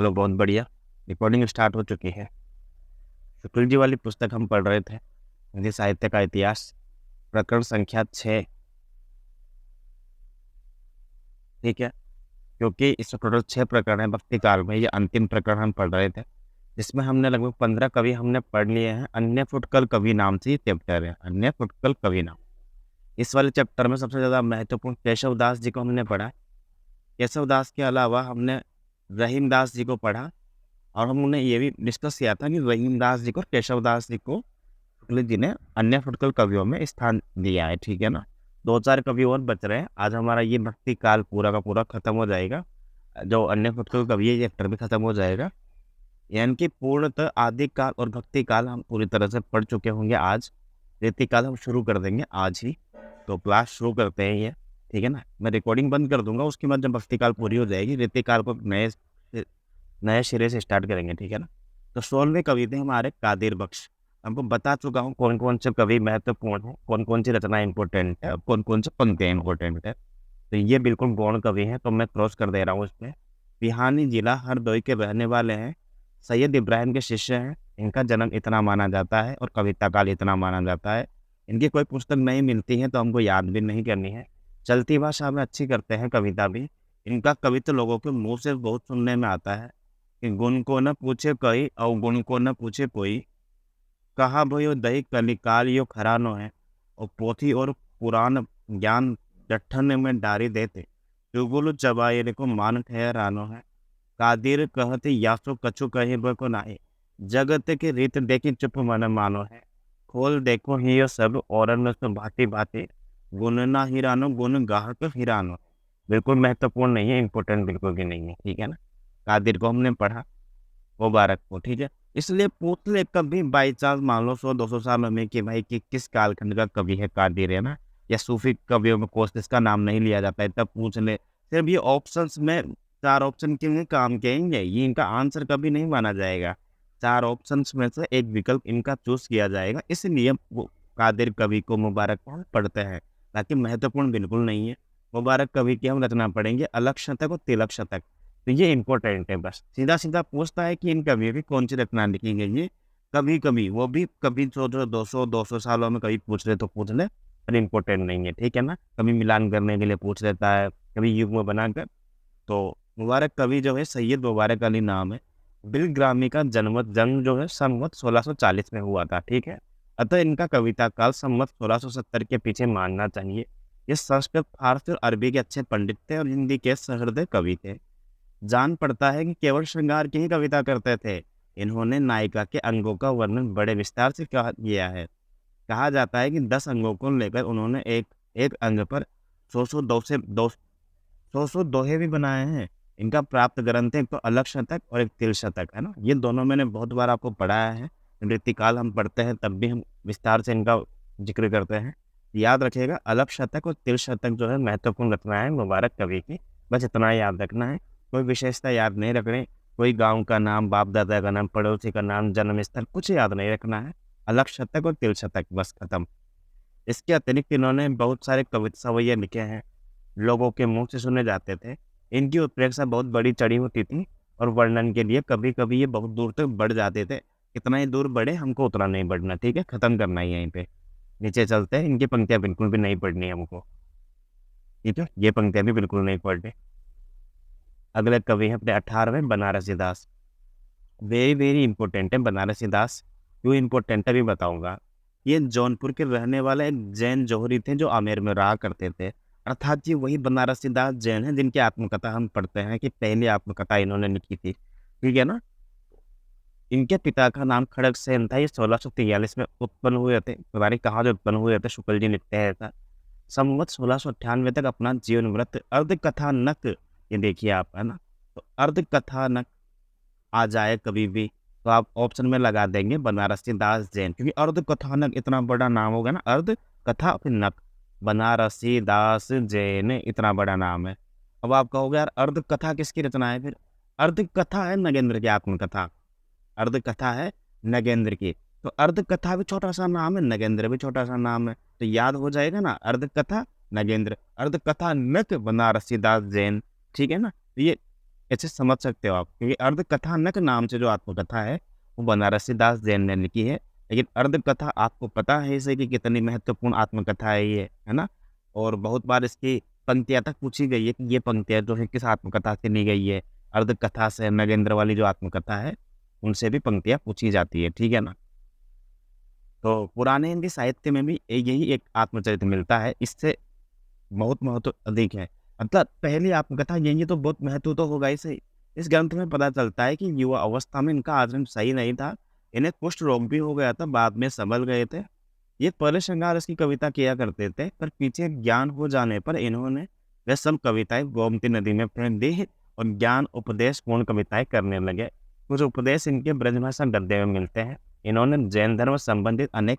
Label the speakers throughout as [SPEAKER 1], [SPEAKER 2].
[SPEAKER 1] चलो बहुत बढ़िया। रिकॉर्डिंग स्टार्ट हो चुकी है। शुक्ल जी वाली पुस्तक हम पढ़ रहे थे, हिंदी साहित्य का इतिहास, प्रकरण संख्या 6। ठीक है, क्योंकि इसमें टोटल 6 प्रकरण है भक्ति काल में। ये अंतिम प्रकरण हम पढ़ रहे थे, जिसमें हमने लगभग 15 कवि हमने पढ़ लिए हैं। अन्य फुटकल कवि नाम से ये चैप्टर है, अन्य फुटकल कवि नाम। इस वाले चैप्टर में सबसे ज़्यादा महत्वपूर्ण केशव दास जी को हमने पढ़ा। केशव दास के अलावा हमने रहीम दास जी को पढ़ा, और हमने ये भी डिस्कस किया था कि रहीम दास जी को, केशव दास जी को शुक्ल जी ने अन्य फुटकल कवियों में स्थान दिया है। ठीक है ना, 2-4 कवि और बच रहे हैं। आज हमारा ये भक्ति काल पूरा का पूरा खत्म हो जाएगा। जो अन्य फुटकल कवि है, ये चैप्टर भी खत्म हो जाएगा। यानी कि पूर्णतः आदि काल और भक्ति काल हम पूरी तरह से पढ़ चुके होंगे। आज रीति काल हम शुरू कर देंगे आज ही। तो क्लास शुरू करते हैं ये, ठीक है ना। मैं रिकॉर्डिंग बंद कर दूंगा, उसके बाद जब भक्ति काल पूरी हो जाएगी, रीति काल को नए सिरे से स्टार्ट करेंगे। ठीक है ना। तो 16वें कवि थे हमारे कादिर बख्श। हमको बता चुका हूँ कौन कौन से कवि महत्वपूर्ण है, कौन कौन सी रचना इंपॉर्टेंट है, कौन कौन से पंक्तियाँ इंपॉर्टेंट है। तो ये बिल्कुल गौण कवि हैं, तो मैं क्रॉस कर दे रहा हूँ इसमें। बिहानी जिला हरदोई के रहने वाले हैं, सैयद इब्राहिम के शिष्य हैं। इनका जन्म इतना माना जाता है और कविता काल इतना माना जाता है। इनकी कोई पुस्तक नहीं मिलती है तो हमको याद भी नहीं करनी है। चलती भाषा में अच्छी करते हैं कविता भी। इनका कविता लोगों के मुंह से बहुत सुनने में आता है कि गुण को न पूछे कोई और गुण को न पूछे कोई, कहा भयो दही कलिकाल यो खरानो है, और पोथी और पुराण ज्ञान जट्ठन में डारी देते, चुगुल चबाए को मान ठहरानो है। कादिर कहते यासो कछु कहे को नाहे, जगत के रीत देखी चुप मन मानो है। खोल देखो ही यो सब और न सो भांति भांति, गुण ना हिरानो गुण गाहक हिरानो। बिल्कुल महत्वपूर्ण नहीं है, इंपॉर्टेंट बिल्कुल भी नहीं है। ठीक है ना। कादिर को हमने पढ़ा, मुबारक को। ठीक है, इसलिए पूछ ले कभी बाई चांस, मान लो 100-200 साल में, कि भाई कि किस कालखंड का कवि है कादिर, है ना। या सूफी कवियों में कोर्स इसका नाम नहीं लिया जाता है, तब पूछ ले। सिर्फ ये ऑप्शंस में 4 ऑप्शन के लिए काम करेंगे, ये इनका आंसर कभी नहीं माना जाएगा। 4 ऑप्शंस में से एक विकल्प इनका चूज किया जाएगा, इसलिए वो कादिर कवि को मुबारक को हम पढ़ते हैं। ताकि महत्वपूर्ण बिल्कुल नहीं है। मुबारक कवि की हम रचना पढ़ेंगे, अलग शतक और तिलक शतक। तो ये इंपॉर्टेंट है। बस सीधा सीधा पूछता है कि इन कभी भी कौन सी रचना लिखी गई है। कभी कभी वो भी, कभी 100-200 सालों में कभी पूछ ले तो पूछ ले, पर इम्पोर्टेंट नहीं है। ठीक है ना। कभी मिलान करने के लिए पूछ लेता है, कभी युग्म बनाकर। तो मुबारक कवि जो है सैयद मुबारक अली नाम है। बिलग्रामी का जन्म जो है संवत 1640 में हुआ था। ठीक है, अतः इनका कविता काल संवत 1670 के पीछे मानना चाहिए। ये संस्कृत, फारसी और अरबी के अच्छे पंडित थे और हिंदी के सहृदय कवि थे। जान पड़ता है कि केवल श्रृंगार की ही कविता करते थे। इन्होंने नायिका के अंगों का वर्णन बड़े विस्तार से किया है। कहा जाता है कि 10 अंगों को लेकर उन्होंने एक एक अंग पर 100 दोहे भी बनाए हैं। इनका प्राप्त ग्रंथ है एक तो अलग शतक और एक तिल शतक, है ना। ये दोनों मैंने बहुत बार आपको पढ़ाया है। रीतिकाल हम पढ़ते हैं तब भी हम विस्तार से इनका जिक्र करते हैं। याद रखिएगा, अलग शतक और तिल शतक जो है महत्वपूर्ण रचना है मुबारक कवि की। बस इतना याद रखना है, कोई विशेषता याद नहीं रखनी। कोई गांव का नाम, बाप दादा का नाम, पड़ोसी का नाम, जन्म स्थल, कुछ याद नहीं रखना है। अलग शतक और तिल शतक, बस खत्म। इसके अतिरिक्त इन्होंने बहुत सारे कविता सवैये लिखे हैं, लोगों के मुंह से सुने जाते थे। इनकी उत्प्रेक्षा बहुत बड़ी चढ़ी होती थी और वर्णन के लिए कभी कभी ये बहुत दूर तक बढ़ जाते थे। कितना ही दूर बढ़े, हमको उतना नहीं बढ़ना। ठीक है, खत्म करना ही है यहीं पे। नीचे चलते हैं, इनकी पंक्तियां बिल्कुल भी नहीं पढ़नी है हमको। ठीक है, ये पंक्तियां भी बिल्कुल नहीं पढ़नी। अगले कवि हैं अपने 18वें, बनारसी दास। वेरी वेरी इंपॉर्टेंट है बनारसी दास। क्यों इंपॉर्टेंट है भी बताऊंगा। ये जौनपुर के रहने वाले एक जैन जौहरी थे जो आमेर में रहा करते थे। अर्थात ये वही बनारसी दास जैन है जिनकी आत्मकथा हम पढ़ते हैं कि पहली आत्मकथा इन्होंने लिखी थी। ठीक है ना। इनके पिता का नाम खड़ग सेन था। ये 1643 में उत्पन्न हुए थे। पता नहीं कहाँ जो उत्पन्न हुए थे, शुक्ल जी लिखते हैं ऐसा। संवत 1698 तक अपना जीवन व्रत अर्ध कथानक, ये देखिए आप, है ना। तो अर्ध कथानक आ जाए कभी भी तो आप ऑप्शन में लगा देंगे बनारसी दास जैन, क्योंकि अर्ध कथानक इतना बड़ा नाम होगा ना। अर्ध कथा फिर नक, बनारसी दास जैन, इतना बड़ा नाम है। अब आप कहोगे यार अर्ध कथा किसकी रचना है फिर। अर्ध कथा है नगेंद्र की आत्मकथा। अर्ध कथा है नगेंद्र की। तो अर्ध कथा भी छोटा सा नाम है, नगेंद्र भी छोटा सा नाम है, तो याद हो जाएगा ना। अर्ध कथा नगेंद्र, अर्ध कथा नक बनारसी दास जैन। ठीक है ना। तो ये कैसे समझ सकते हो आप? क्योंकि अर्ध कथानक नाम से जो आत्मकथा है, वो बनारसी दास जैन ने लिखी है। लेकिन अर्ध कथा आपको पता है इसे कि कितनी महत्वपूर्ण आत्मकथा है ये, है ना? और बहुत बार इसकी पंक्तियाँ तक पूछी गई है कि ये पंक्तियाँ जो है किस आत्मकथा से ली गई है? अर्ध कथा से, नगेंद्र वाली जो आत्मकथा है, उनसे भी पंक्तियाँ पूछी जाती है, ठीक है ना? तो पुराने हिंदी साहित्य में भी यही एक आत्मचरित्र मिलता है, इससे बहुत महत्व अधिक है। मतलब पहली आत्मकथा यही तो बहुत महत्व तो होगा ही सही। इस ग्रंथ में पता चलता है कि युवा अवस्था में इनका आचरण सही नहीं था, इन्हें कुष्ठ रोग भी हो गया था, बाद में संभल गए थे। ये पहले श्रृंगार रस की कविता किया करते थे, पर पीछे ज्ञान हो जाने पर इन्होंने वह सब कविताएँ गोमती नदी में फेंक दी और ज्ञान उपदेश पूर्ण कविताएँ करने लगे। कुछ उपदेश इनके ब्रजभाषा गद्य में मिलते हैं। इन्होंने जैन धर्म संबंधित अनेक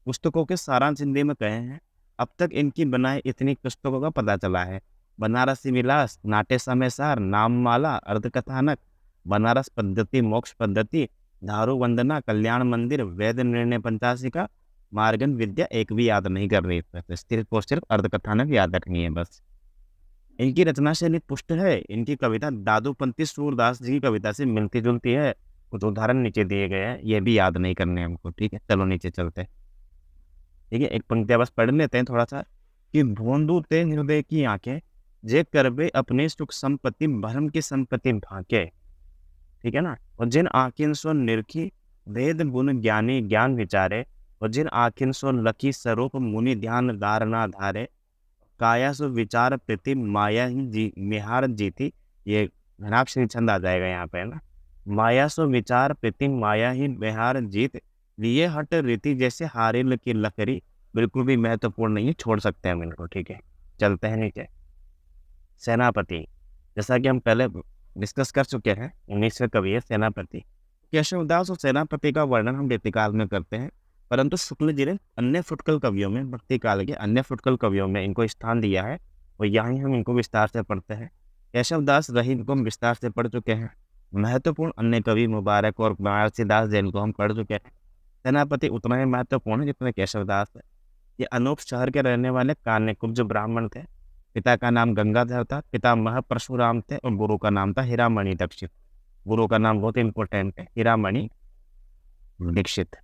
[SPEAKER 1] पुस्तकों के सारांश हिंदी में कहे हैं। अब तक इनकी बनाई इतनी पुस्तकों का पता चला है। बनारसी विलास, नाट्य समयसार, नाममाला, अर्धकथानक, बनारस पद्धति, मोक्ष पद्धति, दारू वंदना, कल्याण मंदिर, वेद निर्णय पंचाशिका, मार्गन विद्या एक भी याद नहीं कर रही है। सिर्फ और सिर्फ अर्धकथानक याद रखनी है बस। इनकी रचना शैली पुष्ट है। इनकी कविता दादूपंती सूरदास जी की कविता से मिलती जुलती है। कुछ उदाहरण नीचे दिए गए हैं, ये भी याद नहीं करने हमको, ठीक है? चलो नीचे चलते हैं। ठीक है, एक पंक्तियाँ बस पढ़ लेते हैं थोड़ा सा कि भोंदू ते हृदय की आंखें, जे करबे अपने सुख संपत्ति, भरम की संपत्ति भाके। ठीक है ना? और जिन आँखिन सो निरखी, वेद गुण ज्ञानी ज्ञान विचारे, और जिन आँखिन सो लखी, स्वरूप मुनि ध्यान धारणा धारे, काया सो विचार प्रति, माया ही जी निहार जीती। ये घनाक्षरी छंद आ जाएगा यहाँ पे, है ना? माया सो विचार प्रति, माया ही विहार जीत, लिए हट रीति जैसे हारिल की लकड़ी। बिल्कुल भी महत्वपूर्ण नहीं है, छोड़ सकते हैं हम इनको, ठीक है? चलते हैं नीचे। सेनापति, जैसा कि हम पहले डिस्कस कर चुके हैं, 19वें कवि है सेनापति। केशवदास और सेनापति का वर्णन हम व्यक्तिकाल में करते हैं, परंतु शुक्ल जी ने अन्य फुटकल कवियों में, भक्ति काल के अन्य फुटकल कवियों में इनको स्थान दिया है और यहाँ ही हम इनको विस्तार से पढ़ते हैं। केशवदास रहीम को हम विस्तार से पढ़ चुके हैं। महत्वपूर्ण अन्य कवि मुबारक और बनारसी दास जैन को हम पढ़ चुके हैं। सेनापति उतना ही महत्वपूर्ण है जितना केशवदास है। ये अनूप शहर के रहने वाले कान्यकुब्ज ब्राह्मण थे। पिता का नाम गंगाधर था, पितामह परशुराम थे और गुरु का नाम था हीरामणि दीक्षित। गुरु का नाम बहुत इंपॉर्टेंट है, हीरामणि दीक्षित।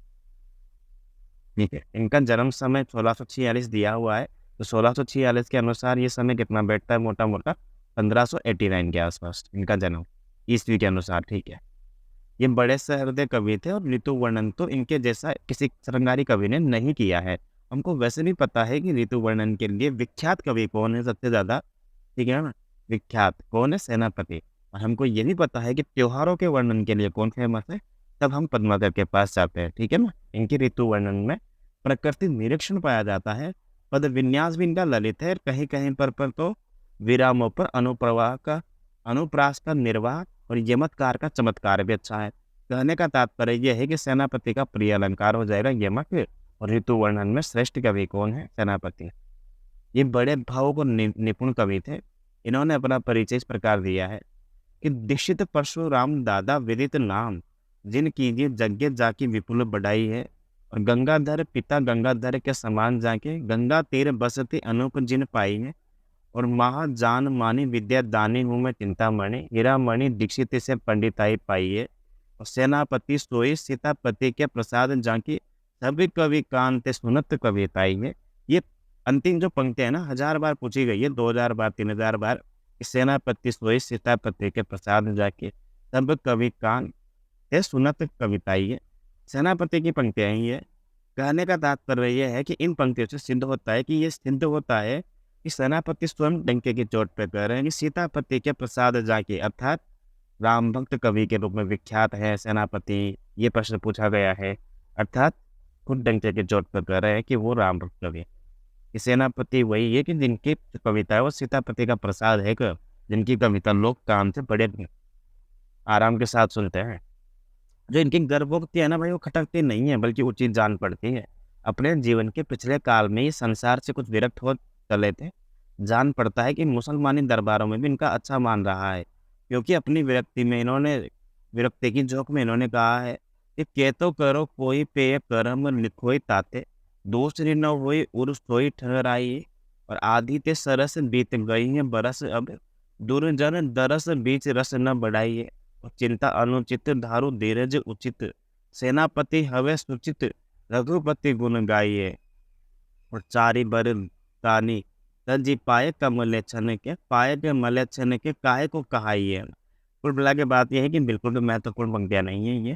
[SPEAKER 1] ठीक है, इनका जन्म समय 1646 दिया हुआ है, तो 1646 के अनुसार ये समय कितना बैठता है? मोटा मोटा 1589 के आसपास इनका जन्म, ईस्वी के अनुसार, ठीक है? ये बड़े सहृदय कवि थे और ऋतु वर्णन तो इनके जैसा किसी श्रृंगारी कवि ने नहीं किया है। हमको वैसे भी पता है कि ऋतु वर्णन के लिए विख्यात कवि कौन है सबसे ज़्यादा, ठीक है ना? विख्यात कौन है? सेनापति। और हमको ये भी पता है कि त्योहारों के वर्णन के लिए कौन फेमस है, तब हम पद्माकर के पास जाते हैं, ठीक है ना? इनकी ऋतु वर्णन में प्रकृति निरीक्षण पाया जाता है। पद विन्यास भी इनका ललित है, कहीं कहीं पर तो विरामों पर अनुप्रास का निर्वाह और यमत्कार का चमत्कार भी अच्छा है। कहने का तात्पर्य यह है कि सेनापति का प्रिय अलंकार हो जाएगा यमक, और ऋतु वर्णन में श्रेष्ठ कवि कौन है? सेनापति। ये बड़े भावुक और निपुण कवि थे। इन्होंने अपना परिचय इस प्रकार दिया है कि दीक्षित परशुराम दादा विदित नाम, जिन कीजिए यज्ञ जाकी विपुल बढ़ाई है, और गंगाधर पिता गंगाधर के समान जाके, गंगा तीर बसती अनूप जिन पाई है, और महाजान मानी विद्या दानी हूँ मैं चिंतामणि, हीरामणि दीक्षित से पंडिताई पाई है, और सेनापति सोई सीतापति के प्रसाद जाकी, सभी कवि कांत सुनत कविताई है। ये अंतिम जो पंक्ति है ना, 1000 बार पूछी गई है, 2000 बार, 3000 बार। सेनापति सोई सीतापति के प्रसाद जाके, सब कवि कांत सुनत कविताई है। सेनापति की पंक्तियाँ ही है। कहने का तात्पर्य यह है कि इन पंक्तियों से सिद्ध होता है कि सेनापति स्वयं डंके की चोट पर कह रहे हैं कि सीतापति के प्रसाद जाके, अर्थात राम भक्त कवि के रूप में विख्यात है सेनापति। ये प्रश्न पूछा गया है, अर्थात खुद डंके की चोट पर कह रहे हैं कि वो राम भक्त कवि। कि सेनापति वही है कि जिनकी कविता है वो सीतापति का प्रसाद है, जिनकी कविता लोग काम से बड़े आराम के साथ सुनते हैं। जो इनकी गर्भोक्ति है ना भाई, वो खटकती नहीं है बल्कि उचित जान पड़ती है। अपने जीवन के पिछले काल में ये संसार से कुछ विरक्त हो चले थे। जान पड़ता है कि मुसलमानी दरबारों में भी इनका अच्छा मान रहा है, क्योंकि अपनी विरक्ति की झोंक में इन्होंने कहा है कि के तो करो कोई पेय करम लिखोई ताते, दूसरी न हुई उर्स सोई ठहराई, और आधी ते सरस बीत गई है बरस अब, दुर्जन दरस बीच रस न बढ़ाइए, और चिंता अनुचित धारु धीरज उचित, सेनापति हवे सुचित रघुपति गुण गाइए, और चारि बर तानी तजी पाए कमले छन के, पाए के मले छन के काहे को कहाइए। कुल मिला के बात यह है कि बिल्कुल भी महत्वपूर्ण पंक्तियां नहीं है ये,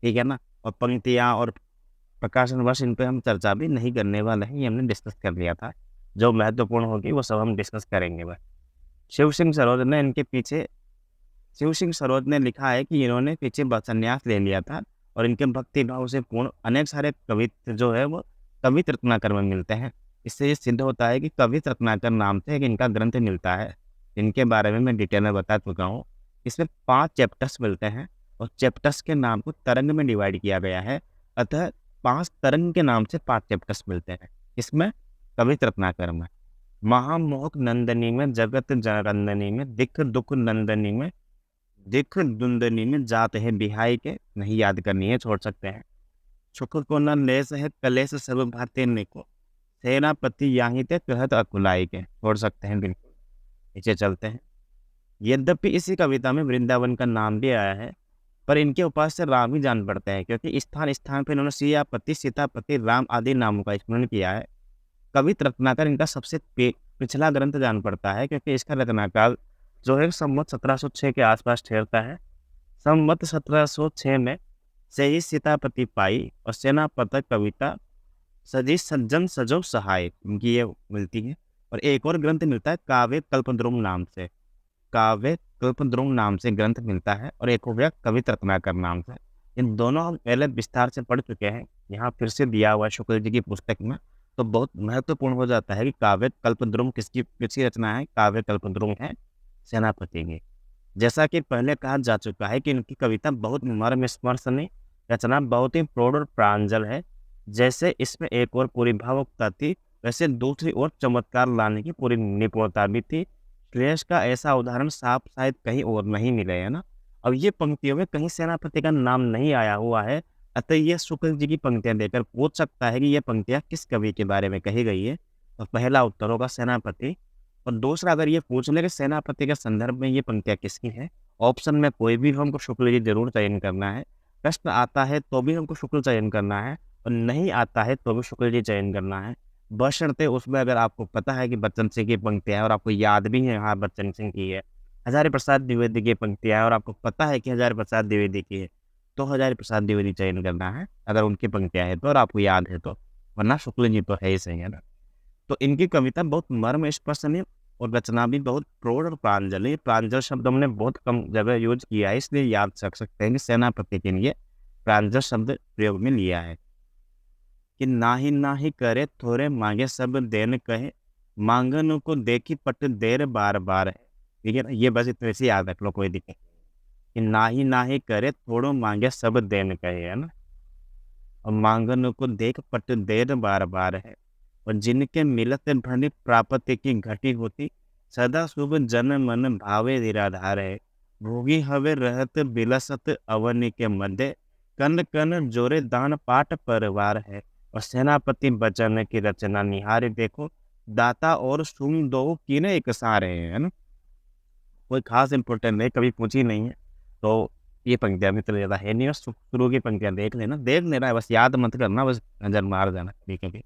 [SPEAKER 1] ठीक है ना। और पंक्तियां और प्रकाशन वर्ष इन पे हम चर्चा भी नहीं करने वाले हैं, ये हमने डिस्कस कर लिया था। जो महत्वपूर्ण होगी वो सब हम डिस्कस करेंगे बस। शिव सिंह सरोज ने इनके पीछे शिव सिंह सरोज ने लिखा है कि इन्होंने पीछे संन्यास ले लिया था, और इनके भक्ति भाव से पूर्ण अनेक सारे कवित्व जो है वो कवित रत्नाकर में मिलते हैं। इससे ये सिद्ध होता है कि कवित रत्नाकर नाम से एक इनका ग्रंथ मिलता है, जिनके बारे में मैं डिटेल में बता चुका हूँ। इसमें 5 चैप्टर्स मिलते हैं, और चैप्टर्स के नाम को तरंग में डिवाइड किया गया है, अतः 5 तरंग के नाम से 5 चैप्टर्स मिलते हैं। इसमें कवित रत्नाकर में महामोहक नंदनी में, जगत जनरंदनी में, दिख दुख नंदनी में, दिख दुंदनी में, जात है बिहाई के, नहीं याद करनी है, छोड़ सकते हैं। सुख को न लेस है कलेस सब भाते निको, सेनापति याही ते कहत अकुलाई के, छोड़ सकते हैं बिल्कुल। नीचे चलते हैं। यद्यपि इसी कविता में वृंदावन का नाम भी आया है, पर इनके उपास्य राम ही जान पड़ते हैं, क्योंकि स्थान स्थान पर इन्होंने सियापति, सीतापति, राम आदि नामों का स्मरण किया है। कवित रत्नाकर इनका सबसे पिछला ग्रंथ जान पड़ता है, क्योंकि इसका रचनाकाल जो है संवत 1706 के आसपास ठहरता है। संवत 1706 में से ही सीतापति पाई और सेनापत कविता सजी सज्जन सजो सहाय उनकी ये मिलती है। और एक और ग्रंथ मिलता है काव्य कल्पद्रुम नाम से, काव्य कल्पद्रुम नाम से ग्रंथ मिलता है, और एक हो गया कवित रत्नाकर नाम से। इन दोनों हम पहले विस्तार से पढ़ चुके हैं, यहाँ फिर से दिया हुआ शुक्ल जी की पुस्तक में, तो बहुत महत्वपूर्ण हो जाता है कि काव्य कल्पद्रुम किसकी रचना है। काव्य कल्पद्रुम है सेनापति की। जैसा कि पहले कहा जा चुका है कि इनकी कविता बहुत मर्मस्पर्शनीय, रचना बहुत ही प्रौढ़ और प्रांजल है। जैसे इसमें एक और पूरी भावुकता थी, वैसे दूसरी ओर चमत्कार लाने की पूरी निपुणता भी थी। श्लेष का ऐसा उदाहरण साफ शायद कहीं और नहीं मिले, है ना। अब ये पंक्तियों में कहीं सेनापति का नाम नहीं आया हुआ है, अतः यह शुक्ल जी की पंक्तियां देकर पूछ सकता है कि यह पंक्तियां किस कवि के बारे में कही गई है। तो पहला उत्तर होगा सेनापति। और दूसरा, अगर ये पूछ ले कि सेनापति के संदर्भ में ये पंक्तियां किसकी हैं, ऑप्शन में कोई भी हमको शुक्ल जी जरूर चयन करना है। प्रश्न आता है तो भी हमको शुक्ल चयन करना है, और नहीं आता है तो भी शुक्ल जी चयन करना है। बशर्ते उसमें अगर आपको पता है कि बच्चन सिंह की पंक्तियां हैं और आपको याद भी है हाँ बच्चन सिंह की है, हजारी प्रसाद द्विवेदी की पंक्तियां हैं और आपको पता है कि हजारी प्रसाद द्विवेदी की है, तो हजारी प्रसाद द्विवेदी चयन करना है अगर उनकी पंक्तियां हैं तो, और आपको याद है तो, वरना शुक्ल जी तो है ही सही, है ना। तो इनकी कविता बहुत मर्म स्पर्शनीय और रचना भी बहुत प्रौढ़ और प्रांजल है। प्रांजल शब्द हमने बहुत कम जगह यूज किया है, इसलिए याद रख सकते हैं कि सेनापति के लिए प्रांजल शब्द प्रयोग में लिया है। कि नाही करे थोड़े मांगे सब देन कहे, मांगन को देखी पट देर बार बार है। ठीक है ना, ये बस इतने से याद रख लो, कोई दिक्कत नहीं। कि नाही करे थोड़ो मांगे सब देन कहे, है ना। और मांगन को देख पट देर बार बार है, और जिनके मिलत भनी प्राप्ति की घटी होती, सदा शुभ जन मन भावे निराधार है। भोगी हवे रहत बिलसत अवनि के मध्य, कन कन जोरे दान पाठ परवार है। और सेनापति बचन की रचना निहारे देखो, दाता और सुम दो कीने एक सारे, है ना। कोई खास इंपोर्टेंट नहीं, कभी पूछी नहीं है, तो ये पंक्तियां भी तो ज़्यादा है नहीं, और शुरू की पंक्तियां देख लेना है, बस याद मत करना, बस नजर मार जाना कभी कभी।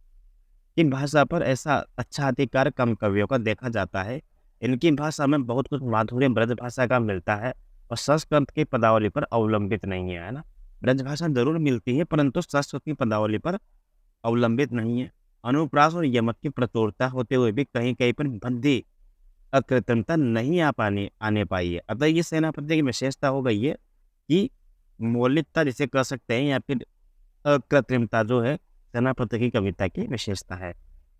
[SPEAKER 1] इन भाषा पर ऐसा अच्छा अधिकार कम कवियों का देखा जाता है। इनकी भाषा में बहुत कुछ माधुर्य ब्रज भाषा का मिलता है, और संस्कृत की पदावली पर अवलंबित नहीं है ना। ब्रज भाषा जरूर मिलती है, परंतु संस्कृत की पदावली पर अवलंबित नहीं है। अनुप्रास और यमक की प्रचुरता होते हुए भी कहीं कहीं पर बंधी अकृत्रिमता नहीं आने पाई है। अतः ये सेनापति की विशेषता हो गई है कि मौलिकता जिसे कह सकते हैं, या फिर अकृत्रिमता जो है सेनापति की कविता की विशेषता है।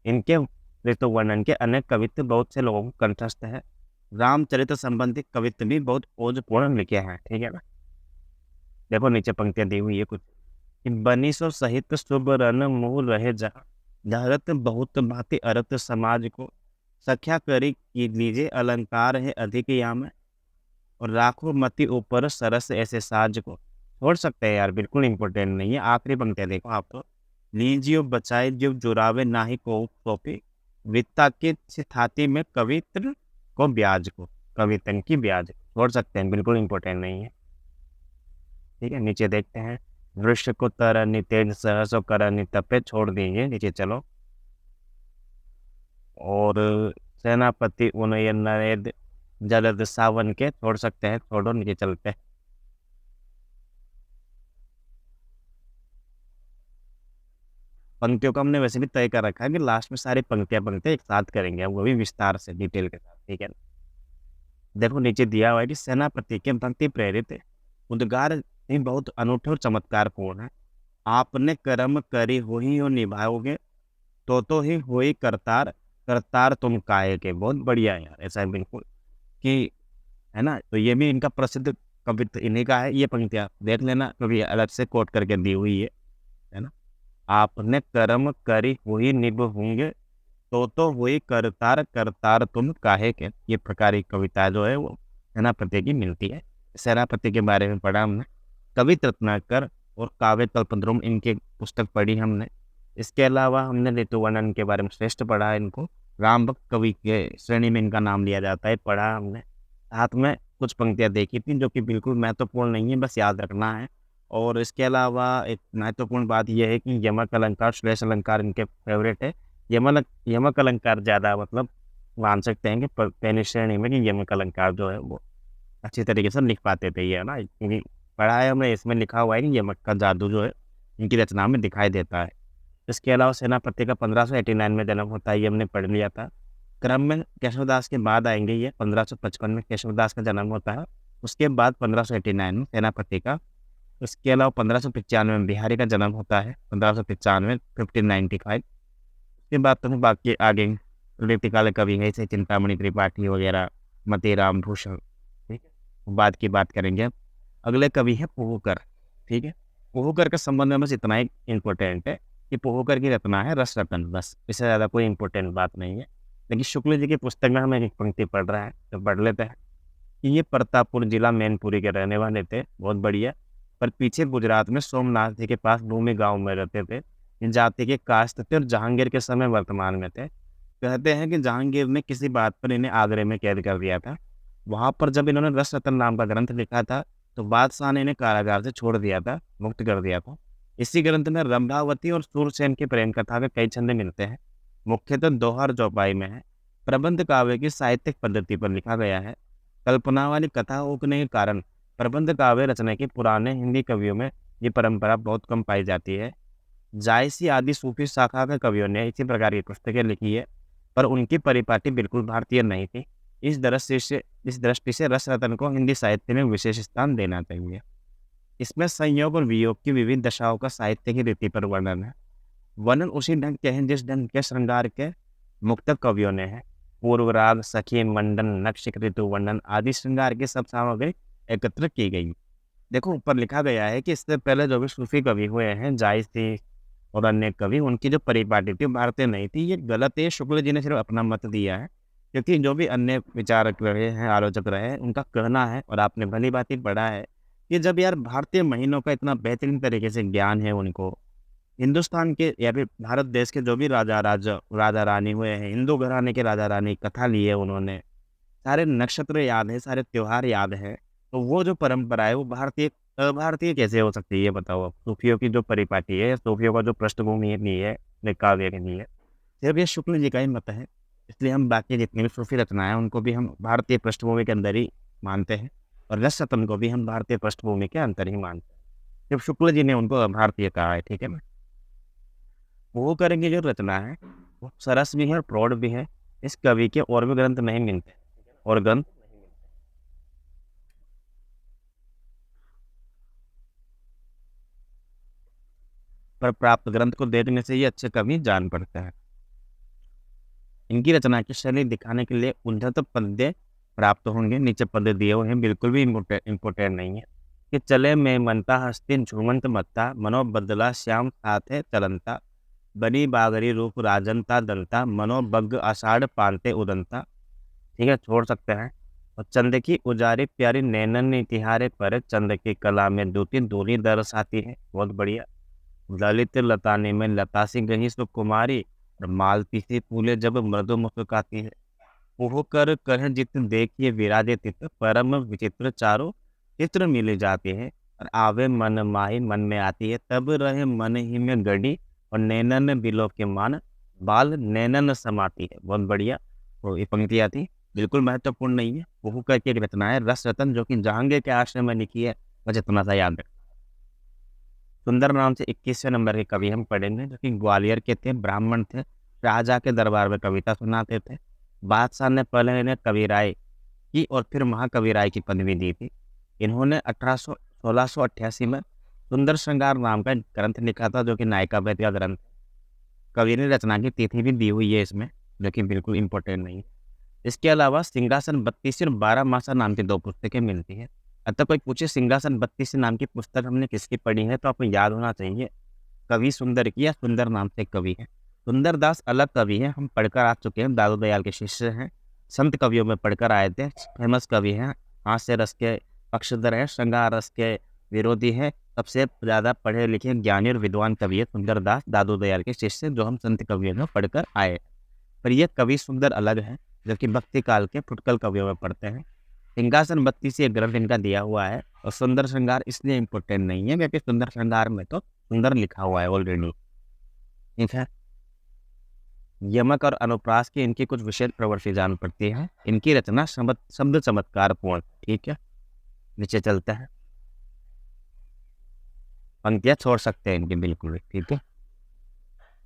[SPEAKER 1] इनके ऋतु वर्णन के अनेक कवित्व बहुत से लोगों को कंठस्थ है। रामचरित्र संबंधित कवित्व भी बहुत ओजपूर्ण लिखे हैं, ठीक है ना। देखो नीचे पंक्तियां दी हुई है कुछ, कि बनी सो सहित शुभ रन मुँह रहे जहाँ, धरत बहुत भांति अरत समाज को, सख्या करी की लीजिए अलंकार है अधिक याम, और राखो मति ऊपर सरस ऐसे साज को। छोड़ सकते हैं यार, बिल्कुल इंपॉर्टेंट नहीं है। आखिरी पंक्तियां देखो आप तो, लीजियो बचाए जो जुरावे नाही को सोपे, वित्ता के छाती में कवित्र को ब्याज को। कवितन की ब्याज, छोड़ सकते हैं, बिल्कुल इम्पोर्टेंट नहीं है। ठीक है, नीचे देखते हैं, वृक्ष को तरनि तेज सहसो करनि तपे, छोड़ दीजिए, नीचे चलो। और सेनापति उनयन नरेद जलद सावन के, छोड़ सकते हैं, छोड़ो, नीचे चलते हैं। पंक्तियों का हमने वैसे भी तय कर रखा है कि लास्ट में सारी पंक्तियां एक साथ करेंगे, वो भी विस्तार से, डिटेल के साथ। ठीक है, देखो नीचे दिया हुआ है कि सेनापति के भक्ति प्रेरित उद्गार ही बहुत अनूठे और चमत्कारपूर्ण है। आपने कर्म करी हो ही हो निभाओगे, तो ही होई करतार, करतार तुम काहे के। बहुत बढ़िया है यार, ऐसा है बिल्कुल कि, है ना। तो ये भी इनका प्रसिद्ध कवित्व इन्हीं का है, ये पंक्तियां देख लेना, कभी अलग से कोट करके दी हुई है ना। आपने कर्म करी हुई निभ होंगे, तो हुई करतार, करतार तुम काहे के। ये प्रकार की कविता जो है वो सेनापति की मिलती है। सेनापति के बारे में पढ़ा हमने, कवि रत्नाकर और काव्य कल्पद्रुम, इनकी पुस्तक पढ़ी हमने। इसके अलावा हमने ऋतुवर्णन के बारे में श्रेष्ठ पढ़ा है, इनको राम भक्त कवि के श्रेणी में इनका नाम लिया जाता है, पढ़ा हमने। साथ में कुछ पंक्तियां देखी थी जो कि बिल्कुल महत्वपूर्ण नहीं है, बस याद रखना है। और इसके अलावा एक महत्वपूर्ण बात यह है कि यमक अलंकार, श्लेष अलंकार इनके फेवरेट है। यमक अलंकार ज़्यादा मतलब मान सकते हैं कि पहली श्रेणी में, कि यमक अलंकार जो है वो अच्छी तरीके से लिख पाते थे, ये है ना, क्योंकि पढ़ा है हमने, इसमें लिखा हुआ है कि यमक का जादू जो है इनकी रचना में दिखाई देता है। इसके अलावा सेनापति का 1589 में जन्म होता है, ये हमने पढ़ लिया था। क्रम में केशवदास के बाद आएंगे, ये 1555 में केशवदास का जन्म होता है, उसके बाद 1589 में सेनापति का। इसके अलावा 1595 में बिहारी का जन्म होता है, 1595, 1595। उसके बाद तो बाकी आगे रीतिकाल कवि है, जैसे चिंतामणि त्रिपाठी वगैरह, मतीराम भूषण। ठीक है, बाद की बात करेंगे। अगले कवि है पोहकर। ठीक है, पोहकर के संबंध में बस इतना ही इम्पोर्टेंट है कि पोहकर की रचना है रस रतन, बस, इससे ज़्यादा कोई इम्पोर्टेंट बात नहीं है। लेकिन शुक्ल जी की पुस्तक में हमें एक पंक्ति पढ़ रहा है, तो पढ़ लेते हैं कि ये प्रतापपुर जिला मैनपुरी के रहने वाले थे, बहुत बढ़िया। पर पीछे गुजरात में सोमनाथ जी के पास भूमि गांव में रहते थे। इन जाति के कास्ट थे और जहांगीर के समय वर्तमान में थे। कहते हैं कि जहांगीर ने किसी बात पर इन्हें आगरे में कैद कर दिया था। वहाँ पर जब इन्होंने रस रतन नाम का ग्रंथ लिखा था, तो बादशाह ने इन्हें कारागार से छोड़ दिया था, मुक्त कर दिया था। इसी ग्रंथ में रंभावती और सूरसेन की प्रेम कथा के कई छंद मिलते हैं, मुख्यतः दोहा और चौपाई में है। प्रबंध काव्य की साहित्यिक पद्धति पर लिखा गया है। कल्पना वाली कथा उगने के कारण प्रबंध काव्य रचना की पुराने हिंदी कवियों में ये परंपरा बहुत कम पाई जाती है। जायसी आदि सूफी शाखा के कवियों ने इसी प्रकार की पुस्तकें लिखी है, पर उनकी परिपाटी बिल्कुल भारतीय नहीं थी। इस दृष्टि से रस रतन को हिंदी साहित्य में विशेष स्थान देना चाहिए। इसमें संयोग और वियोग की विविध दशाओं का साहित्य की रीति पर वर्णन है। वर्णन उसी ढंग के हैं जिस ढंग के श्रृंगार के मुक्तक कवियों ने है। पूर्व राग, सखी, मंडन, नक्षिक, ऋतु वर्णन आदि श्रृंगार की सब सामग्री एकत्र की गई। देखो ऊपर लिखा गया है कि इससे पहले जो भी सूफी कवि हुए हैं, जायसी और अन्य कवि, उनकी जो परिपाटी थी भारतीय नहीं थी। ये गलत है, शुक्ल जी ने सिर्फ अपना मत दिया है, क्योंकि जो भी अन्य विचारक रहे हैं, आलोचक रहे हैं, उनका कहना है, और आपने भली बात ही पढ़ा है, कि जब यार भारतीय महीनों का इतना बेहतरीन तरीके से ज्ञान है उनको, हिंदुस्तान के या फिर भारत देश के जो भी राजा रानी हुए हैं, हिंदू घराने के राजा रानी कथा ली है उन्होंने, सारे नक्षत्र याद है, सारे त्योहार याद है, तो वो जो परंपरा है वो भारतीय भारतीय कैसे हो सकती है, ये बताओ आप। सूफियों की जो परिपाटी है, सूफियों का जो पृष्ठभूमि नहीं है, काव्य के नहीं है, सिर्फ ये शुक्ल जी का ही मत है। इसलिए हम बाकी जितनी भी सूफी रचनाएं हैं उनको भी हम भारतीय पृष्ठभूमि के अंदर ही मानते हैं, और रस रतन को भी हम भारतीय पृष्ठभूमि के अंदर ही मानते हैं। सिर्फ शुक्ल जी ने उनको भारतीय कहा है, ठीक है ना। वो करेंगे जो रचना है वो सरस भी है और प्रौढ़ भी है। इस कवि के और भी ग्रंथ नहीं मिलते, और ग्रंथ पर प्राप्त ग्रंथ को देखने से ये अच्छे कवि जान पड़ते हैं। इनकी रचना की शैली दिखाने के लिए उद्धत पद्य प्राप्त होंगे, नीचे पद्य दिए हुए हैं, बिल्कुल भी इम्पोर्टेंट नहीं है। कि चले में मनता हस्तिन झूमंत मत्ता, मनो बदला श्याम साथे चलंता, बनी बागरी रूप राजंता दंता, मनो बग आषाढ़ पालते उदंता। ठीक है, छोड़ सकते हैं। और चंद की उजारी प्यारी नैनन तिहारे पर, चंद की कला में दूती दूरी दरसाती है, बहुत बढ़िया। ललित लताने में लता सी गही सुकुमारी, और मालती सी फूले जब मृदु मुस्काती है। ओह कर कह जित देखिए विराजे तित परम विचित्र चारों चित्र मिल जाते हैं। और आवे मन माही मन में आती है तब रहे मन ही में गड़ी और नैनन बिलो के मान बाल नैनन समाती है। बहुत बढ़िया। तो ये पंक्ति आती बिल्कुल महत्वपूर्ण नहीं है। ओह करके एक रचना है रस रतन जो कि जहांगीर के आश्रम में लिखी है। बस इतना सा याद रख। सुंदर नाम से 21वें नंबर के कवि हम पढ़ेंगे जो कि ग्वालियर के थे, ब्राह्मण थे, राजा के दरबार में कविता सुनाते थे। बादशाह ने पहले इन्हें कवि राय की और फिर महाकवि राय की पदवी दी थी। इन्होंने 1688 में सुंदर श्रृंगार नाम का एक ग्रंथ लिखा था जो कि नायिकाभेद का ग्रंथ। कवि ने रचना की तिथि भी दी हुई है इसमें, जो कि बिल्कुल इंपॉर्टेंट नहीं है। इसके अलावा सिंहासन बत्तीसी और 12 मासा नाम की 2 पुस्तकें मिलती है। अतः कोई पूछे सिंहासन बत्तीसी नाम की पुस्तक हमने किसकी पढ़ी है तो आपको याद होना चाहिए कवि सुंदर की, या सुंदर नाम से कवि है। सुंदर दास अलग कवि है, हम पढ़कर आ चुके हैं, दादू दयाल के शिष्य हैं, संत कवियों में पढ़कर आए थे, फेमस कवि हैं, हास्य रस के पक्षधर है, श्रृंगार रस के विरोधी है, सबसे ज़्यादा पढ़े लिखे ज्ञानी और विद्वान कवि है सुंदर दास, दादू दयाल के शिष्य जो हम संत कवियों में पढ़कर आए। पर यह कवि सुंदर अलग है जो कि भक्ति काल के फुटकल कवियों में पढ़ते हैं। सिंहासन बत्तीसी एक ग्रंथ इनका दिया हुआ है और सुंदर श्रृंगार इसलिए इम्पोर्टेंट नहीं है क्योंकि सुंदर श्रृंगार में तो सुंदर लिखा हुआ है ऑलरेडी। ठीक है। यमक और अनुप्रास की इनकी कुछ विशेष प्रवृत्ति जान पड़ती है। इनकी रचना शब्द चमत्कार पूर्ण। ठीक है, नीचे चलते हैं। पंक्तियां छोड़ सकते हैं इनकी बिल्कुल। ठीक है।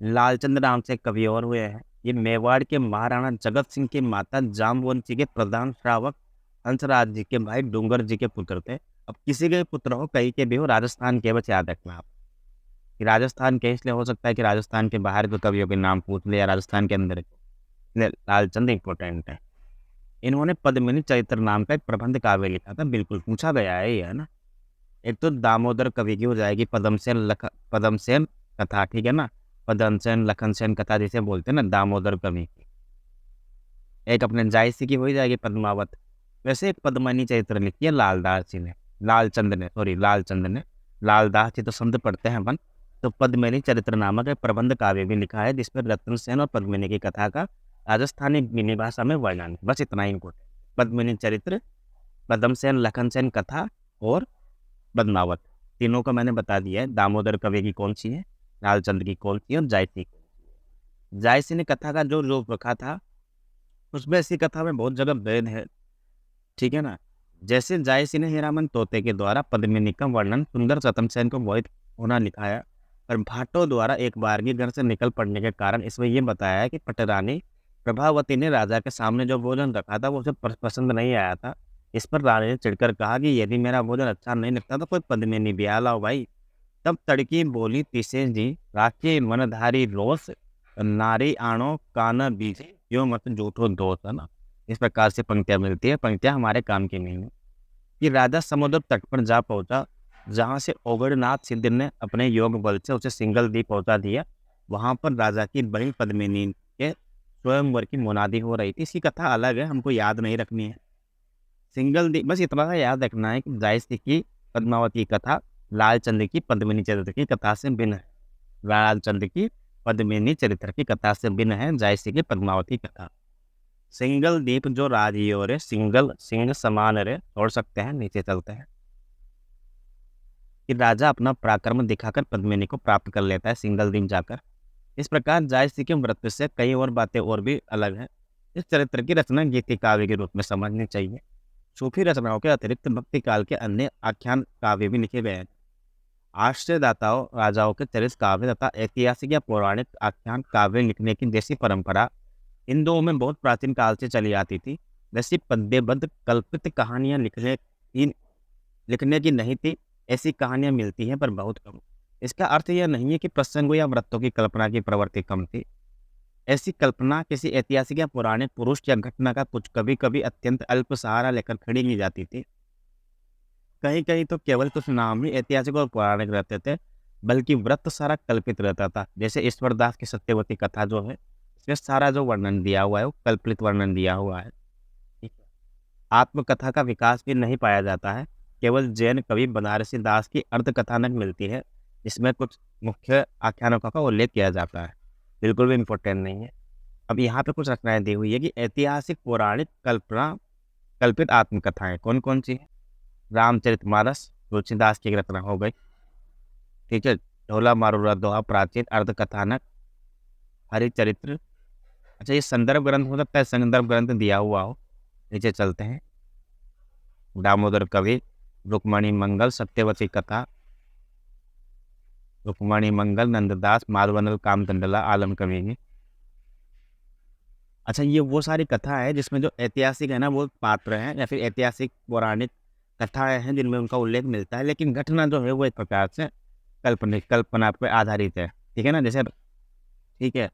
[SPEAKER 1] लालचंद नाम से कवि और हुए हैं। ये मेवाड़ के महाराणा जगत सिंह की माता जामवंती के प्रधान श्रावक हंसराज जी के भाई डूंगर जी के पुत्र थे। अब किसी के पुत्र हो, कहीं के भी हो, राजस्थान के, बस याद रखना आप कि राजस्थान के, इसलिए हो सकता है कि राजस्थान के बाहर के कवियों के नाम पूछ ले या राजस्थान के अंदर के, इसलिए लालचंद इंपॉर्टेंट है। इन्होंने पद्मिनी चरित्र नाम का एक प्रबंध काव्य लिखा था, बिल्कुल पूछा गया है ये, है ना। एक तो दामोदर कवि की हो जाएगी पदमसेन कथा, ठीक है ना, पदमसेन लखन सेन कथा जिसे बोलते हैं ना, दामोदर कवि की। एक अपने जायसी की हो ही जाएगी पद्मावत। वैसे एक पद्मनी चरित्र लिखी है लालदास जी ने, लालचंद ने। लालदास जी तो शब्द पढ़ते हैं अपन। तो पद्मिनी चरित्र नामक एक प्रबंध काव्य भी लिखा है जिसमें रत्न सेन और पद्मिनी की कथा का राजस्थानी मिनी भाषा में वर्णन। बस इतना ही इम्पोर्टेंट। पद्मिनी चरित्र, पद्म सेन लखन सेन कथा और पद्मावत, तीनों का मैंने बता दिया है। दामोदर कवि की कौन सी है, लालचंद की कौन सी है और जायसी की। जायसी ने कथा का जो रूप रखा था उसमें ऐसी कथा में बहुत जगह भेद है। ठीक है ना। जैसे जायसी ने हीरामन तोते के द्वारा पद्मिनी का वर्णन सुंदर सतम सेन को मोहित होना लिखाया, और भाटो द्वारा एक बारगी घर से निकल पड़ने के कारण इसमें यह बताया कि पटरानी प्रभावती ने राजा के सामने जो भोजन रखा था वो उसे पसंद नहीं आया था। इस पर रानी ने चिढ़कर कहा कि यदि मेरा भोजन अच्छा नहीं लगता तो कोई पद्मिनी ब्याह लाओ भाई। तब तड़की बोली तिसे जी राखे मनधारी रोस नारी आणो कान बीज यो मत जूठो दोष, है ना। इस प्रकार से पंक्तियां मिलती है। पंक्तियां हमारे काम की नहीं है। कि राजा समुद्र तट पर जा पहुंचा जहां से ओगड़नाथ सिद्ध ने अपने योग बल से उसे सिंगल द्वीप पहुंचा दिया। वहां पर राजा की बड़ी पद्मिनी के स्वयंवर की मुनादी हो रही थी। इसकी कथा अलग है, हमको याद नहीं रखनी है। सिंगल द्वीप बस इतना सा याद रखना है कि जायसी की पद्मावती कथा लालचंद की पद्मिनी चरित्र की कथा से भिन्न है। लालचंद की पद्मिनी चरित्र की कथा से भिन्न है जायसी की पद्मावती कथा। सिंगल द्वीप जो राजियो रे सिंगल सिंह समान रे, छोड़ सकते हैं, नीचे चलते हैं। कि राजा अपना पराक्रम दिखाकर पद्मिनी को प्राप्त कर लेता है सिंगल द्वीप जाकर। इस प्रकार जायसी के मृत्यु से कई और बातें और भी अलग है। इस चरित्र की रचना गीति काव्य के रूप में समझनी चाहिए। सूफी रचनाओं के अतिरिक्त भक्ति काल के अन्य आख्यान काव्य भी लिखे गए हैं। आश्रयदाताओं राजाओं के चरित्र काव्य तथा ऐतिहासिक या पौराणिक आख्यान काव्य लिखने की जैसी परंपरा हिंदुओं में बहुत प्राचीन काल से चली आती थी। वैसी पद्यबद्ध कल्पित कहानियां लिखने की नहीं थी। ऐसी कहानियां मिलती हैं पर बहुत कम। इसका अर्थ यह नहीं है कि प्रसंगों या व्रतों की कल्पना की प्रवृत्ति कम थी। ऐसी कल्पना किसी ऐतिहासिक या पौराणिक पुरुष या घटना का कुछ कभी कभी अत्यंत अल्प सहारा लेकर खड़ी की जाती थी। कहीं कहीं तो केवल कुछ नाम ही ऐतिहासिक और पौराणिक रहते थे, बल्कि व्रत सारा कल्पित रहता था। जैसे ईश्वर दास की सत्यवती कथा जो है, इसमें सारा जो वर्णन दिया हुआ है वो कल्पित वर्णन दिया हुआ है। ठीक है। आत्मकथा का विकास भी नहीं पाया जाता है। केवल जैन कवि बनारसी दास की अर्धकथानक मिलती है जिसमें कुछ मुख्य आख्यानों का उल्लेख किया जाता है। बिल्कुल भी इम्पोर्टेंट नहीं है। अब यहाँ पे कुछ रचनाएं दी हुई है कि ऐतिहासिक पौराणिक कल्पना कल्पित आत्मकथाएं कौन कौन सी है। रामचरितमानस तुलसीदास की एक रचना हो गई, ठीक है। ढोला मारूरा दोहा प्राचीन अर्ध कथानक हरिचरित्र। अच्छा, ये संदर्भ ग्रंथ हो सकता है, संदर्भ ग्रंथ दिया हुआ हो। नीचे चलते हैं। दामोदर कवि, रुक्मणी मंगल, सत्यवती कथा, रुक्मणी मंगल, नंददास, माधवानंद, कामचंदला, आलम कवि। अच्छा, ये वो सारी कथा है जिसमें जो ऐतिहासिक है ना वो पात्र हैं या फिर ऐतिहासिक पौराणिक कथाएं हैं जिनमें उनका उल्लेख मिलता है, लेकिन घटना जो है वो एक प्रकार से काल्पनिक कल्पना पर आधारित है, ठीक है ना। जैसे ठीक है,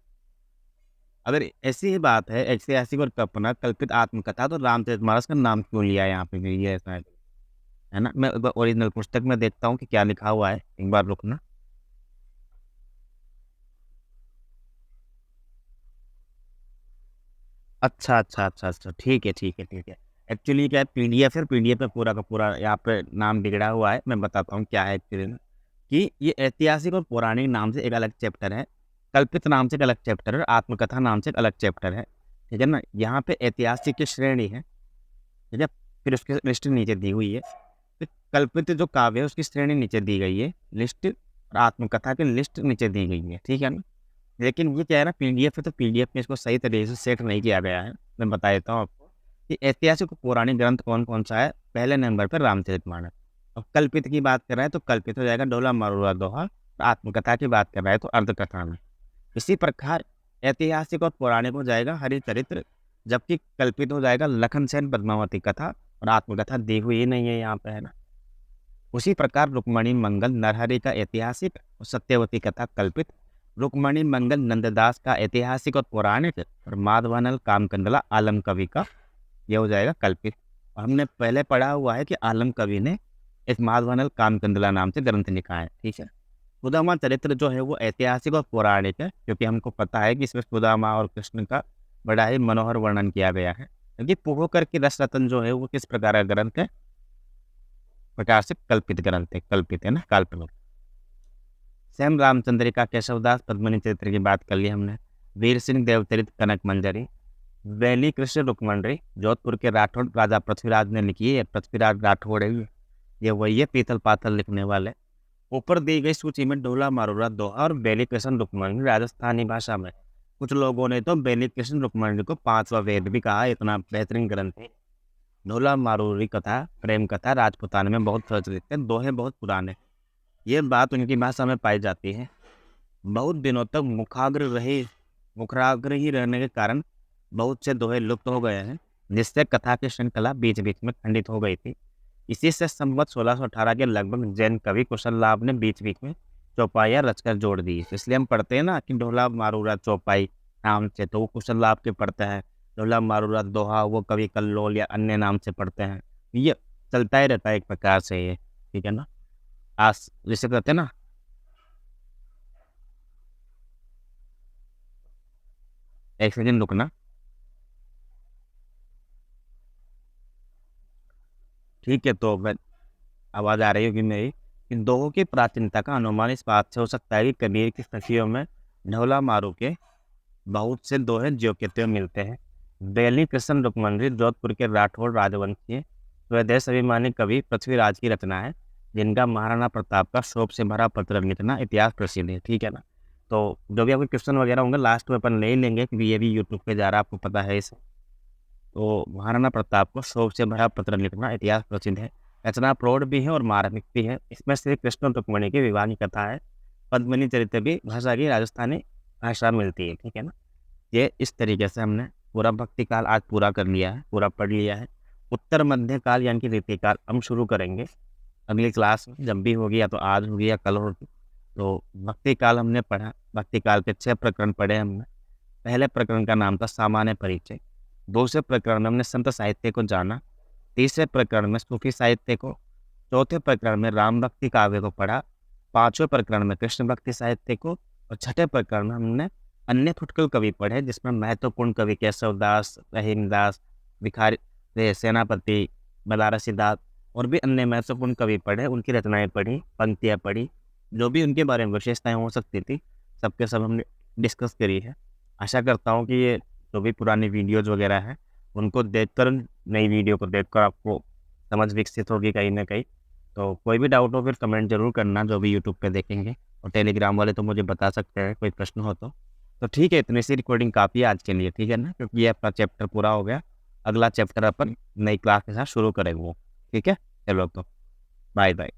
[SPEAKER 1] अगर ऐसी ही बात है ऐतिहासिक और कल्पना कल्पित आत्मकथा, तो रामचरितमानस का नाम क्यों लिया है यहाँ पे, फिर ये ऐसा है ना। मैं एक बार ओरिजिनल पुस्तक में देखता हूँ कि क्या लिखा हुआ है, एक बार रुकना। अच्छा अच्छा अच्छा अच्छा, ठीक है ठीक है ठीक है। एक्चुअली क्या है, पीडीएफ है, पीडीएफ में पूरा का पूरा यहाँ पे नाम बिगड़ा हुआ है। मैं बताता हूँ क्या है एक्चुअली में, कि ये ऐतिहासिक और पौराणिक नाम से एक अलग चैप्टर है, कल्पित नाम से एक अलग चैप्टर है, आत्मकथा नाम से एक अलग चैप्टर है, ठीक है ना। यहाँ पे ऐतिहासिक की श्रेणी है, ठीक है। फिर उसकी लिस्ट नीचे दी हुई है। फिर कल्पित जो काव्य है उसकी श्रेणी नीचे दी गई है लिस्ट, और आत्मकथा की लिस्ट नीचे दी गई है, ठीक है ना। लेकिन ये क्या है ना, पीडीएफ है तो पीडीएफ में इसको सही तरीके से सेट नहीं किया गया है। मैं बता देता हूँ आपको कि ऐतिहासिक और पौराणिक ग्रंथ कौन कौन सा है। पहले नंबर पर रामचरितमानस। अब कल्पित की बात कर रहे हैं तो कल्पित हो जाएगा ढोला मारूला दोहा, और आत्मकथा की बात कर रहे हैं तो अर्धकथा में। इसी प्रकार ऐतिहासिक और पौराणिक हो जाएगा हरिचरित्र, जबकि कल्पित हो जाएगा लखन सेन पद्मावती कथा, और आत्मकथा दी हुई ही नहीं है यहाँ पे, है ना। उसी प्रकार रुक्मणी मंगल नरहरि का ऐतिहासिक और सत्यवती कथा कल्पित, रुक्मणी मंगल नंददास का ऐतिहासिक और पौराणिक, और माधवानल कामकंडला आलम कवि का यह हो जाएगा कल्पित। और हमने पहले पढ़ा हुआ है कि आलम कवि ने एक माधवानल कामकंडला नाम से ग्रंथ लिखा है, ठीक है। सुदामा चरित्र जो है वो ऐतिहासिक और पौराणिक है, क्योंकि हमको पता है कि इसमें सुदामा और कृष्ण का बड़ा ही मनोहर वर्णन किया गया है। क्योंकि पुहोकर की रस रतन जो है वो किस प्रकार का ग्रंथ है, प्रकार से कल्पित ग्रंथ है, कल्पित है ना, काल्पनिक। श्याम रामचंद्रिका केशवदास पद्मिनी चरित्र की बात कर ली हमने। वीर सिंह देवचरित कनक मंजरी, वैली कृष्ण रुक्मणी जोधपुर के राठौड़ राजा पृथ्वीराज ने लिखी है। पृथ्वीराज राठौड़ है ये वही है, पीतल पातल लिखने वाले। ऊपर दी गई सूची में ढोला मारूरा दोहा और बेली कृष्ण रुक्मणी राजस्थानी भाषा में। कुछ लोगों ने तो बेली कृष्ण रुक्मणी को पांचवा वेद भी कहा, इतना बेहतरीन ग्रंथ है। ढोला मारूरी कथा प्रेम कथा राजपुतान में बहुत प्रचलित है, दोहे बहुत पुराने, ये बात उनकी भाषा में पाई जाती है। बहुत दिनों तक मुखराग्र ही रहने के कारण बहुत से दोहे लुप्त हो गए हैं, जिससे कथा की श्रृंखला बीच बीच में खंडित हो गई थी। इसी से संवत 1618 के लगभग जैन कवि कुशल लाभ ने बीच बीच में चौपाइयाँ रचकर जोड़ दी। इसलिए हम पढ़ते हैं ना कि ढोला मारूरा चौपाई नाम से, तो वो कुशल लाभ के पढ़ते हैं। ढोला मारूरा दोहा वो कवि कल्लोल या अन्य नाम से पढ़ते हैं। ये चलता ही रहता है एक प्रकार से ये, ठीक है ना। आज जैसे कहते हैं ना, एक सेकंड रुकना, ठीक है। तो मैं आवाज़ आ रही होगी मेरी। इन दोहों की प्राचीनता का अनुमान इस बात से हो सकता है कि कबीर की सखियों में ढोला मारू के बहुत से दोहे ज्योतिषीय मिलते हैं। बेली कृष्ण रुक्मणी जोधपुर के राठौड़ राजवंशीय स्वदेश अभिमानी कवि पृथ्वीराज की रचना है, जिनका महाराणा प्रताप का शोक से भरा पत्र लिखना इतिहास प्रसिद्ध है, ठीक है ना। तो जो भी आपके क्वेश्चन वगैरह होंगे लास्ट में अपन नहीं लेंगे, क्योंकि ये भी यूट्यूब पे जा रहा है, आपको पता है इसे। तो महाराणा प्रताप को शोक से भरा पत्र लिखना इतिहास प्रसिद्ध है। रचना प्रौढ़ भी है और मार्मिक भी है। इसमें श्री कृष्ण रुक्मणी की विवाह की कथा है। पद्मिनी चरित्र भी भाषा की राजस्थानी भाषा मिलती है, ठीक है ना। ये इस तरीके से हमने पूरा भक्ति काल आज पूरा कर लिया है, पूरा पढ़ लिया है। उत्तर मध्य काल यानी कि रीति काल हम शुरू करेंगे अगली क्लास में, जब भी होगी, या तो आज होगी या कल होगी। तो भक्ति काल हमने पढ़ा, भक्ति काल के 6 प्रकरण पढ़े हमने। पहले प्रकरण का नाम था सामान्य परिचय। दूसरे प्रकरण में हमने संत साहित्य को जाना। तीसरे प्रकरण में सूफी साहित्य को। चौथे प्रकरण में राम भक्ति काव्य को पढ़ा। पांचवें प्रकरण में कृष्ण भक्ति साहित्य को। और छठे प्रकरण में हमने अन्य फुटकल कवि पढ़े, जिसमें महत्वपूर्ण कवि केशवदास, रहीमदास, भिखारी सेनापति, बनारसीदास और भी अन्य महत्वपूर्ण कवि पढ़े, उनकी रचनाएं पढ़ी, पंक्तियाँ पढ़ी, जो भी उनके बारे में विशेषताएं हो सकती थी सबके सब हमने डिस्कस करी है। आशा करता हूँ कि ये जो भी पुरानी वीडियोज़ वगैरह हैं, उनको देखकर, नई वीडियो को देखकर आपको समझ विकसित होगी कहीं न कहीं। तो कोई भी डाउट हो फिर कमेंट ज़रूर करना जो भी यूट्यूब पे देखेंगे, और टेलीग्राम वाले तो मुझे बता सकते हैं कोई प्रश्न हो तो। तो ठीक है, इतनी सी रिकॉर्डिंग काफ़ी है आज के लिए, ठीक है ना? क्योंकि ये अपना चैप्टर पूरा हो गया। अगला चैप्टर अपन नई क्लास के साथ शुरू करेंगे वो, ठीक है? चलो तो बाय-बाय।